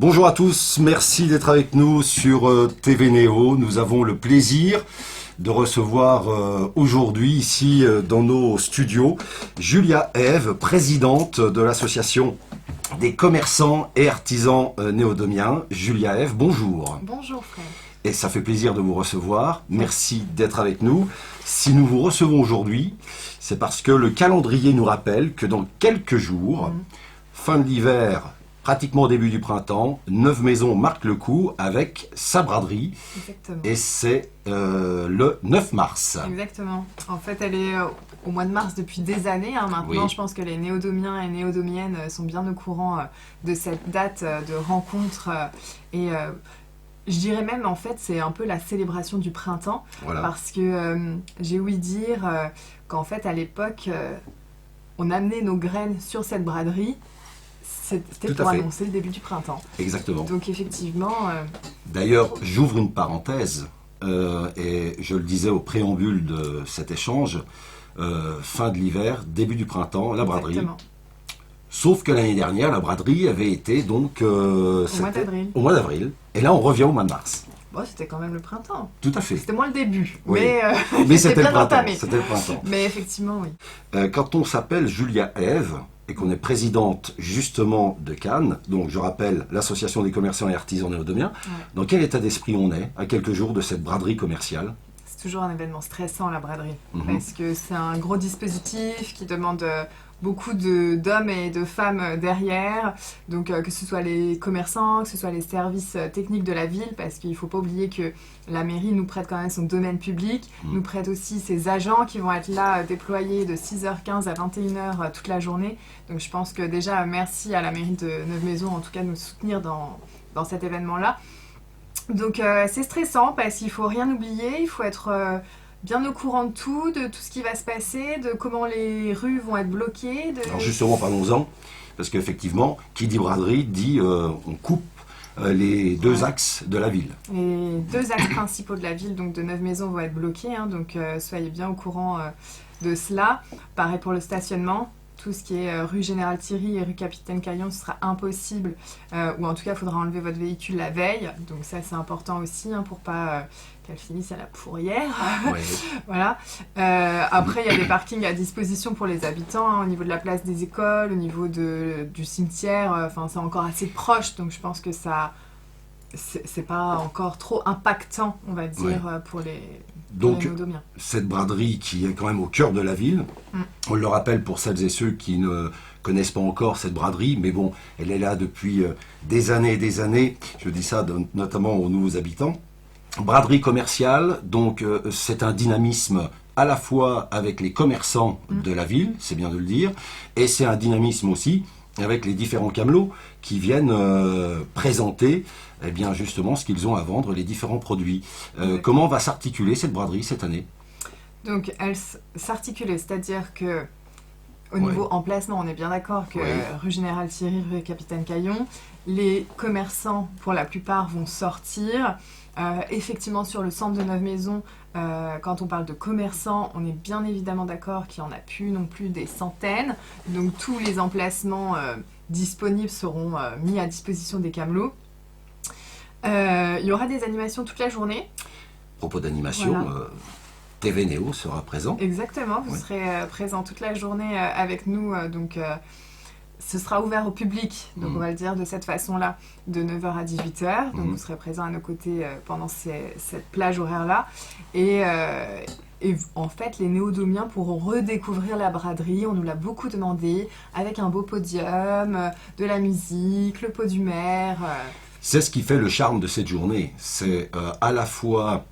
Bonjour à tous, merci d'être avec nous sur TV Néo. Nous avons le plaisir de recevoir aujourd'hui ici dans nos studios Julia Ève, présidente de l'association des commerçants et artisans néodomiens. Julia Ève, bonjour. Bonjour frère. Et ça fait plaisir de vous recevoir. Merci d'être avec nous. Si nous vous recevons aujourd'hui, c'est parce que le calendrier nous rappelle que dans quelques jours, fin de l'hiver, pratiquement au début du printemps, Neuve Maisons marque le coup avec sa braderie. Exactement. Et c'est le 9 mars. Exactement. En fait, elle est au mois de mars depuis des années. Maintenant, Oui. je pense que les néodomiens et néodomiennes sont bien au courant de cette date de rencontre. Je dirais même, en fait, c'est un peu la célébration du printemps. Voilà. Parce que j'ai ouï dire qu'en fait, à l'époque, on amenait nos graines sur cette braderie. C'était Tout à pour fait. annoncer le début du printemps. Exactement. Donc effectivement, D'ailleurs, j'ouvre une parenthèse, et je le disais au préambule de cet échange, fin de l'hiver, début du printemps, la braderie. exactement. Sauf que l'année dernière, la braderie avait été donc mois d'avril. au mois d'avril. Et là, on revient au mois de mars. Bon, c'était quand même le printemps. Tout à fait. C'était moins le début, Oui. mais c'était le bien printemps. entamé. C'était le printemps. Mais effectivement, oui. Quand on s'appelle Julia Ève et qu'on est présidente justement de Cannes, donc je rappelle l'association des commerçants et artisans néodomiens, dans quel état d'esprit on est à quelques jours de cette braderie commerciale? C'est toujours un événement stressant, la braderie. Mhm. Parce que c'est un gros dispositif qui demande beaucoup d'hommes et de femmes derrière. Donc, que ce soit les commerçants, que ce soit les services techniques de la ville, parce qu'il ne faut pas oublier que la mairie nous prête quand même son domaine public, nous prête aussi ses agents qui vont être là déployés de 6h15 à 21h toute la journée. Donc, je pense que déjà, merci à la mairie de Neuve Maisons, en tout cas, de nous soutenir dans cet événement-là. Donc c'est stressant parce qu'il faut rien oublier, il faut être bien au courant de tout ce qui va se passer, de comment les rues vont être bloquées. Alors justement, parlons-en, parce qu'effectivement, qui dit braderie dit on coupe les deux axes de la ville. Les deux axes principaux de la ville, donc de Neuve Maisons, vont être bloqués, donc soyez bien au courant de cela. Pareil pour le stationnement. Tout ce qui est rue Général Thierry et rue Capitaine Caillon, ce sera impossible, ou en tout cas, il faudra enlever votre véhicule la veille. Donc ça, c'est important aussi, pour pas qu'elle finisse à la pourrière. Ouais. Voilà. Après, il y a des parkings à disposition pour les habitants, au niveau de la place des écoles, au niveau du cimetière. Enfin, c'est encore assez proche, donc je pense que ça, c'est pas encore trop impactant, on va dire, pour les Donc, néodomiens. cette braderie qui est quand même au cœur de la ville, on le rappelle pour celles et ceux qui ne connaissent pas encore cette braderie, mais bon, elle est là depuis des années et des années, je dis ça notamment aux nouveaux habitants. Braderie commerciale, donc c'est un dynamisme à la fois avec les commerçants de la ville, c'est bien de le dire, et c'est un dynamisme aussi avec les différents camelots qui viennent présenter eh bien, justement ce qu'ils ont à vendre, les différents produits. Comment va s'articuler cette braderie cette année? Donc, elle s'articule, c'est-à-dire que au niveau emplacement, on est bien d'accord que rue Général Thierry, rue Capitaine Caillon, les commerçants, pour la plupart, vont sortir. Effectivement, sur le centre de Neuve Maisons, quand on parle de commerçants, on est bien évidemment d'accord qu'il n'y en a plus non plus des centaines. Donc, tous les emplacements disponibles seront mis à disposition des camelots. Il y aura des animations toute la journée. À propos d'animation, Voilà. TV Néo sera présent. Exactement, vous serez présent toute la journée avec nous, donc ce sera ouvert au public, donc on va le dire de cette façon-là, de 9h à 18h, donc vous serez présent à nos côtés pendant cette plage horaire-là, et en fait les néodomiens pourront redécouvrir la braderie, on nous l'a beaucoup demandé, avec un beau podium, de la musique, le pot du maire... C'est ce qui fait le charme de cette journée, c'est à la fois...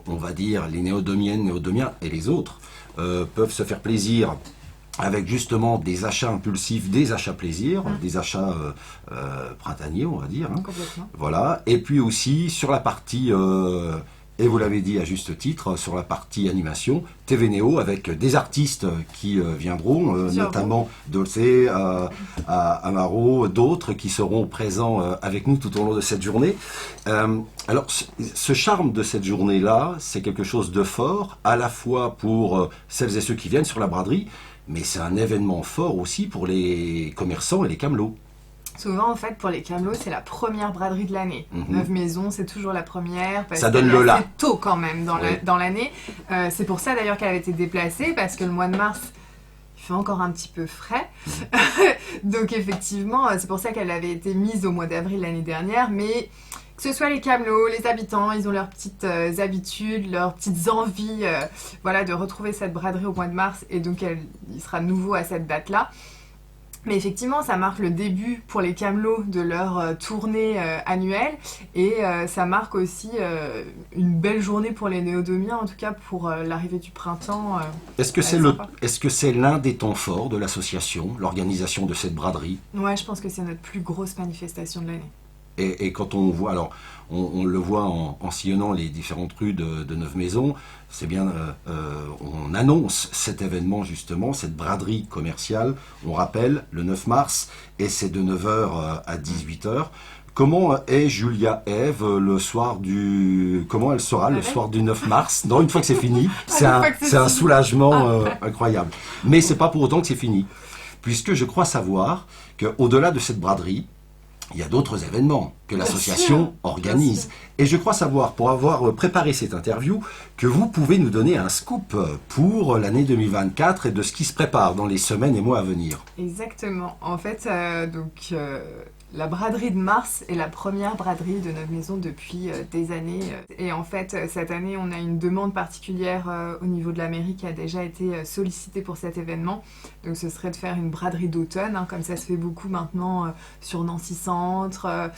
on va dire les néodomiennes, néodomiens et les autres peuvent se faire plaisir avec justement des achats impulsifs, des achats plaisir, des achats printaniers, on va dire. Complètement. Voilà. Et puis aussi sur la partie, et vous l'avez dit à juste titre, sur la partie animation, TV Néo avec des artistes qui viendront, notamment Dolce, Amaro, d'autres qui seront présents avec nous tout au long de cette journée. Alors, ce charme de cette journée-là, c'est quelque chose de fort, à la fois pour celles et ceux qui viennent sur la braderie, mais c'est un événement fort aussi pour les commerçants et les camelots. Souvent, en fait, pour les Camelots, c'est la première braderie de l'année. Neuve Maisons, c'est toujours la première. Parce ça donne le là. C'est tôt quand même dans l'année. C'est pour ça d'ailleurs qu'elle avait été déplacée, parce que le mois de mars, il fait encore un petit peu frais. Donc effectivement, c'est pour ça qu'elle avait été mise au mois d'avril l'année dernière. Mais que ce soit les Camelots, les habitants, ils ont leurs petites habitudes, leurs petites envies voilà, de retrouver cette braderie au mois de mars. Et donc, il sera nouveau à cette date-là. Mais effectivement, ça marque le début pour les Camelots de leur tournée annuelle et ça marque aussi une belle journée pour les Néodomiens, en tout cas pour l'arrivée du printemps. Est-ce que c'est l'un des temps forts de l'association, l'organisation de cette braderie? Ouais, je pense que c'est notre plus grosse manifestation de l'année. Et quand on voit, alors on le voit en sillonnant les différentes rues de Neuve Maisons, c'est bien, on annonce cet événement justement, cette braderie commerciale, on rappelle, le 9 mars, et c'est de 9h à 18h. Comment est Julia Eve le soir du... Comment elle sera le soir du 9 mars? Non, une fois que c'est fini, c'est un soulagement incroyable. Mais c'est pas pour autant que c'est fini, puisque je crois savoir qu'au-delà de cette braderie, il y a d'autres événements que l'association organise. Et je crois savoir, pour avoir préparé cette interview, que vous pouvez nous donner un scoop pour l'année 2024 et de ce qui se prépare dans les semaines et mois à venir. Exactement. En fait, la braderie de mars est la première braderie de Neuve Maisons depuis des années. Et en fait, cette année, on a une demande particulière au niveau de la mairie qui a déjà été sollicitée pour cet événement. Donc ce serait de faire une braderie d'automne, hein, comme ça se fait beaucoup maintenant sur Nancy Centre.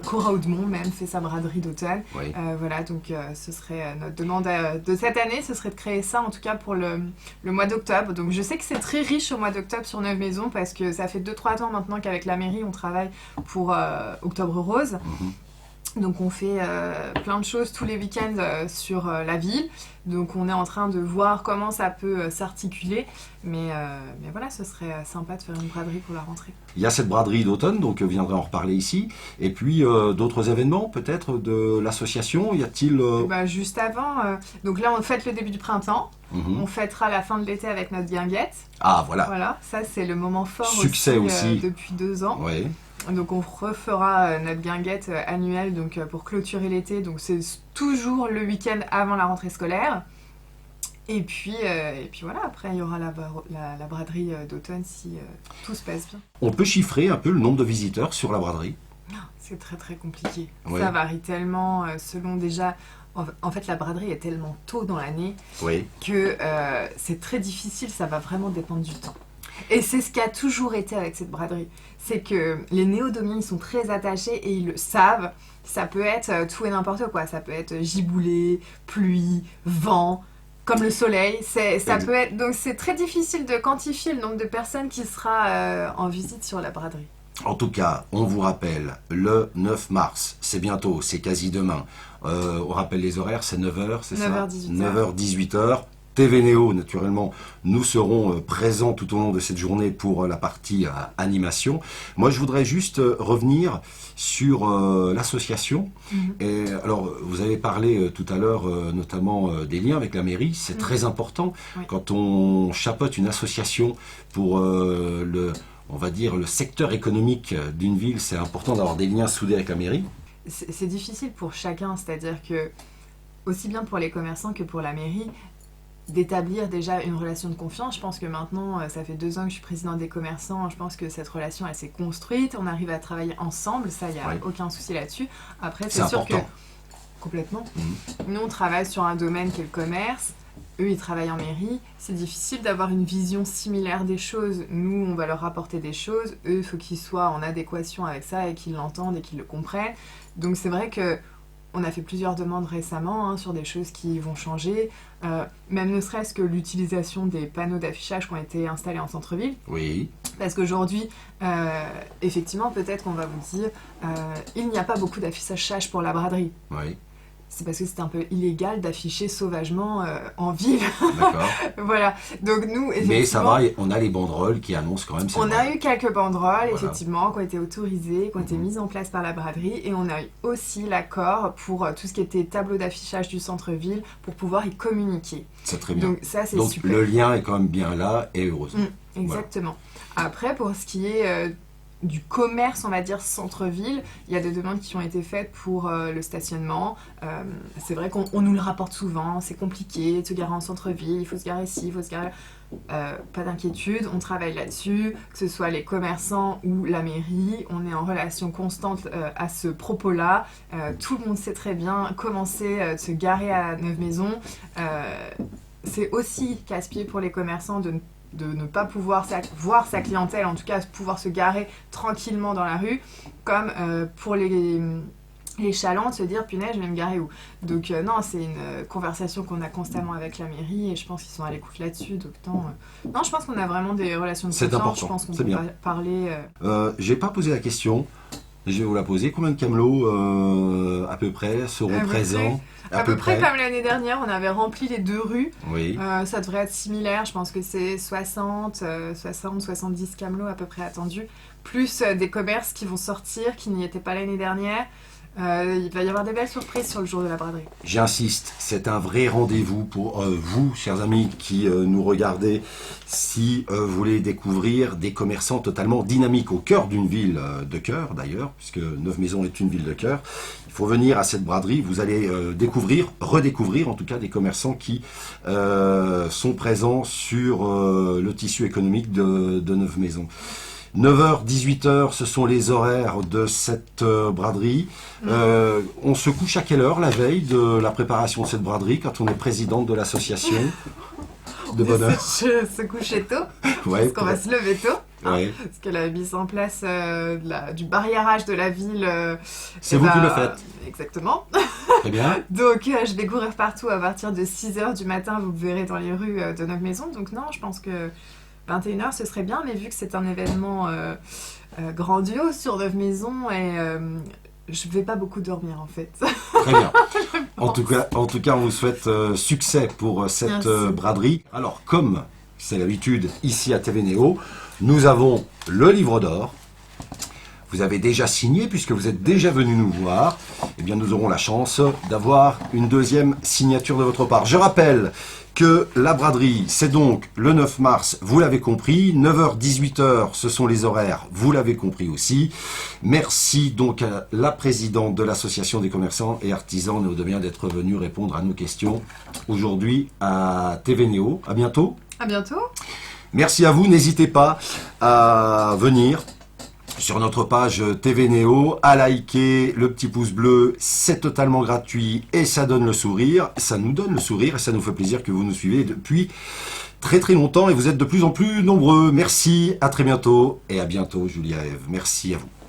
Cora-Haudemont même fait sa braderie d'automne. Oui. Voilà, donc ce serait notre demande de cette année, ce serait de créer ça en tout cas pour le mois d'octobre. Donc je sais que c'est très riche au mois d'octobre sur Neuve Maisons parce que ça fait 2-3 ans maintenant qu'avec la mairie on travaille pour Octobre Rose. Donc on fait plein de choses tous les week-ends sur la ville. Donc on est en train de voir comment ça peut s'articuler. Mais voilà, ce serait sympa de faire une braderie pour la rentrée. Il y a cette braderie d'automne, donc viendrai en reparler ici. Et puis d'autres événements peut-être de l'association, y a-t-il... Juste avant, donc là on fête le début du printemps. On fêtera la fin de l'été avec notre guinguette. Ah voilà. Voilà, ça c'est le moment fort Succès aussi. Depuis 2 ans. Oui. Donc on refera notre guinguette annuelle donc, pour clôturer l'été. Donc c'est toujours le week-end avant la rentrée scolaire. Et puis voilà, après il y aura la braderie d'automne si tout se passe bien. On peut chiffrer un peu le nombre de visiteurs sur la braderie? C'est très très compliqué. Oui. Ça varie tellement selon déjà... En fait, la braderie est tellement tôt dans l'année que c'est très difficile, ça va vraiment dépendre du temps. Et c'est ce qui a toujours été avec cette braderie. C'est que les néodomiens, ils sont très attachés et ils le savent. Ça peut être tout et n'importe quoi. Ça peut être giboulée, pluie, vent, comme le soleil. Ça peut être... Donc c'est très difficile de quantifier le nombre de personnes qui sera en visite sur la braderie. En tout cas, on vous rappelle, le 9 mars, c'est bientôt, c'est quasi demain. On rappelle les horaires, c'est 9h, c'est 9h, ça 18h. 9h, 18h. TV Néo, naturellement, nous serons présents tout au long de cette journée pour la partie animation. Moi, je voudrais juste revenir sur l'association. Et alors, vous avez parlé tout à l'heure notamment des liens avec la mairie. C'est très important quand on chapeaute une association pour on va dire, le secteur économique d'une ville. C'est important d'avoir des liens soudés avec la mairie. C'est difficile pour chacun, c'est-à-dire que, aussi bien pour les commerçants que pour la mairie, d'établir déjà une relation de confiance. Je pense que maintenant, ça fait 2 ans que je suis présidente des commerçants, je pense que cette relation, elle s'est construite, on arrive à travailler ensemble, ça, il n'y a aucun souci là-dessus. Après, c'est sûr important. Complètement. Nous, on travaille sur un domaine qui est le commerce, eux, ils travaillent en mairie, c'est difficile d'avoir une vision similaire des choses. Nous, on va leur apporter des choses, eux, il faut qu'ils soient en adéquation avec ça et qu'ils l'entendent et qu'ils le comprennent. Donc c'est vrai que on a fait plusieurs demandes récemment sur des choses qui vont changer, même ne serait-ce que l'utilisation des panneaux d'affichage qui ont été installés en centre-ville. Oui. Parce qu'aujourd'hui, effectivement, peut-être qu'on va vous dire, il n'y a pas beaucoup d'affichage pour la braderie. Oui. C'est parce que c'est un peu illégal d'afficher sauvagement en ville. D'accord. Voilà. Donc nous, effectivement... Mais ça va, on a les banderoles qui annoncent quand même... On a eu quelques banderoles, effectivement, qui ont été autorisées, qui ont été mises en place par la braderie. Et on a eu aussi l'accord pour tout ce qui était tableau d'affichage du centre-ville pour pouvoir y communiquer. C'est très bien. Donc ça, c'est Donc, super. le lien est quand même bien là, et heureusement. Exactement. Voilà. Après, pour ce qui est... du commerce, on va dire, centre-ville. Il y a des demandes qui ont été faites pour le stationnement. C'est vrai qu'on nous le rapporte souvent, c'est compliqué de se garer en centre-ville, il faut se garer ici, il faut se garer... pas d'inquiétude, on travaille là-dessus, que ce soit les commerçants ou la mairie, on est en relation constante à ce propos-là. Tout le monde sait très bien comment c'est de se garer à Neuve-Maisons. C'est aussi casse-pied pour les commerçants de ne pas pouvoir voir sa clientèle, en tout cas pouvoir se garer tranquillement dans la rue, comme pour les chalands, de se dire punaise, je vais me garer où. Donc non, c'est une conversation qu'on a constamment avec la mairie et je pense qu'ils sont à l'écoute là-dessus. Donc non, je pense qu'on a vraiment des relations de confiance. Je pense qu'on peut parler. J'ai pas posé la question. Je vais vous la poser. Combien de camelots à peu près seront présents à peu près comme l'année dernière, on avait rempli les 2 rues. Oui. Ça devrait être similaire. Je pense que c'est 70 camelots à peu près attendus. Plus des commerces qui vont sortir, qui n'y étaient pas l'année dernière. Il va y avoir des belles surprises sur le jour de la braderie. J'insiste, c'est un vrai rendez-vous pour vous, chers amis qui nous regardez, si vous voulez découvrir des commerçants totalement dynamiques au cœur d'une ville de cœur d'ailleurs, puisque Neuve-Maisons est une ville de cœur. Il faut venir à cette braderie, vous allez redécouvrir en tout cas des commerçants qui sont présents sur le tissu économique de Neuve-Maisons. 9h, 18h, ce sont les horaires de cette braderie. On se couche à quelle heure la veille de la préparation de cette braderie quand on est présidente de l'association? De bonne heure. Se coucher tôt, ouais, parce qu'on va se lever tôt. Ouais. Parce qu'elle a mis en place du barriérage de la ville. C'est vous qui le faites. Exactement. Très bien. Donc je vais courir partout à partir de 6h du matin, vous me verrez dans les rues de Neuve-Maisons. Donc non, je pense que 21h ce serait bien, mais vu que c'est un événement grandiose sur Neuve-Maisons et je vais pas beaucoup dormir en fait. Très bien. En tout cas, on vous souhaite succès pour cette braderie. Alors, comme c'est l'habitude ici à TV Néo, nous avons le livre d'or. Vous avez déjà signé puisque vous êtes déjà venu nous voir. Eh bien, nous aurons la chance d'avoir une deuxième signature de votre part. Je rappelle que la braderie, c'est donc le 9 mars, vous l'avez compris, 9h, 18h, ce sont les horaires, vous l'avez compris aussi. Merci donc à la présidente de l'Association des commerçants et artisans Néo-Domien d'être venue répondre à nos questions aujourd'hui à TV Néo. À bientôt. À bientôt. Merci à vous, n'hésitez pas à venir sur notre page TV Néo, à liker le petit pouce bleu, c'est totalement gratuit et ça donne le sourire. Ça nous donne le sourire et ça nous fait plaisir que vous nous suivez depuis très très longtemps et vous êtes de plus en plus nombreux. Merci, à très bientôt et à bientôt Julia Ève. Merci à vous.